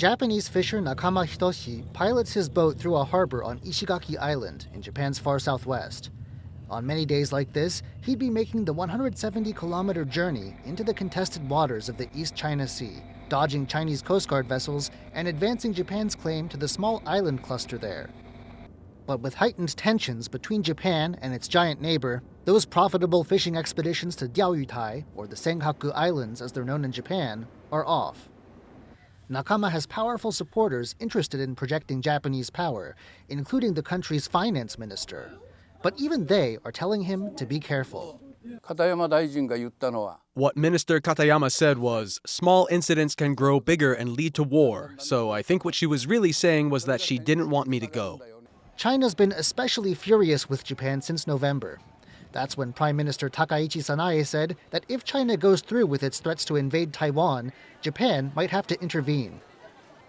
Japanese fisher Nakama Hitoshi pilots his boat through a harbor on Ishigaki Island in Japan's far southwest. On many days like this, he'd be making the 170-kilometer journey into the contested waters of the East China Sea, dodging Chinese Coast Guard vessels and advancing Japan's claim to the small island cluster there. But with heightened tensions between Japan and its giant neighbor, those profitable fishing expeditions to Diaoyutai, or the Senkaku Islands as they're known in Japan, are off. Nakama has powerful supporters interested in projecting Japanese power, including the country's finance minister. But even they are telling him to be careful. What Minister Katayama said was, small incidents can grow bigger and lead to war, so I think what she was really saying was that she didn't want me to go. China's been especially furious with Japan since November. That's when Prime Minister Takaichi Sanae said that if China goes through with its threats to invade Taiwan, Japan might have to intervene.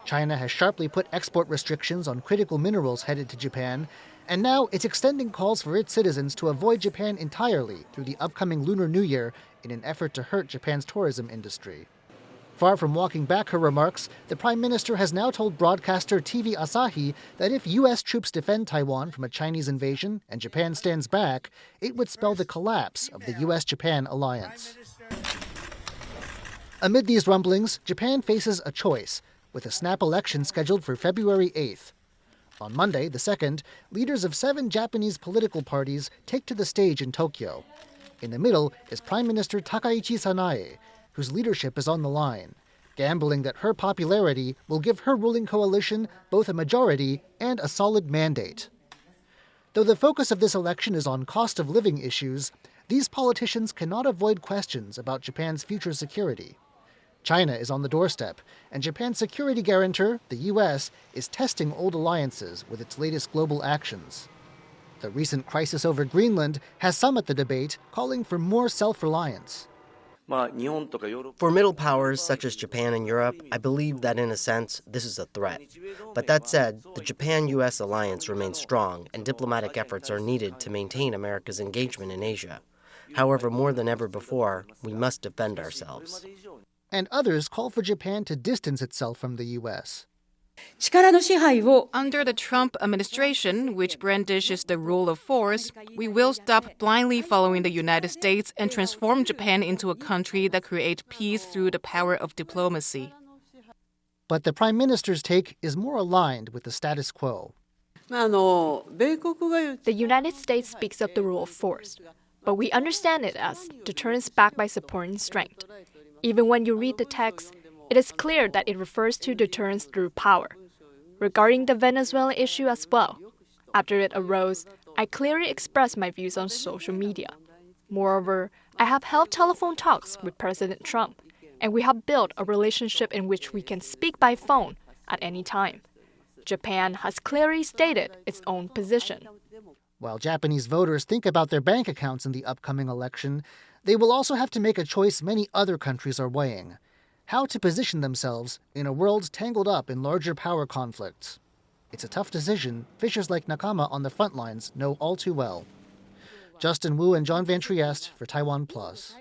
China has sharply put export restrictions on critical minerals headed to Japan, and now it's extending calls for its citizens to avoid Japan entirely through the upcoming Lunar New Year in an effort to hurt Japan's tourism industry. Far from walking back her remarks, the Prime Minister has now told broadcaster TV Asahi that if U.S. troops defend Taiwan from a Chinese invasion and Japan stands back, it would spell the collapse of the U.S.-Japan alliance. Amid these rumblings, Japan faces a choice, with a snap election scheduled for February 8th. On Monday, the 2nd, leaders of 7 Japanese political parties take to the stage in Tokyo. In the middle is Prime Minister Takaichi Sanae, whose leadership is on the line, gambling that her popularity will give her ruling coalition both a majority and a solid mandate. Though the focus of this election is on cost of living issues, these politicians cannot avoid questions about Japan's future security. China is on the doorstep, and Japan's security guarantor, the U.S., is testing old alliances with its latest global actions. The recent crisis over Greenland has some at the debate calling for more self-reliance. For middle powers such as Japan and Europe, I believe that in a sense, this is a threat. But that said, the Japan-US alliance remains strong, and diplomatic efforts are needed to maintain America's engagement in Asia. However, more than ever before, we must defend ourselves. And others call for Japan to distance itself from the U.S. Under the Trump administration, which brandishes the rule of force, we will stop blindly following the United States and transform Japan into a country that creates peace through the power of diplomacy. But the Prime Minister's take is more aligned with the status quo. The United States speaks of the rule of force, but we understand it as deterrence backed by supporting strength. Even when you read the text, it is clear that it refers to deterrence through power. Regarding the Venezuela issue as well, after it arose, I clearly expressed my views on social media. Moreover, I have held telephone talks with President Trump, and we have built a relationship in which we can speak by phone at any time. Japan has clearly stated its own position. While Japanese voters think about their bank accounts in the upcoming election, they will also have to make a choice many other countries are weighing: how to position themselves in a world tangled up in larger power conflicts. It's a tough decision fishers like Nakama on the front lines know all too well. Justin Wu and John Van Trieste for TaiwanPlus.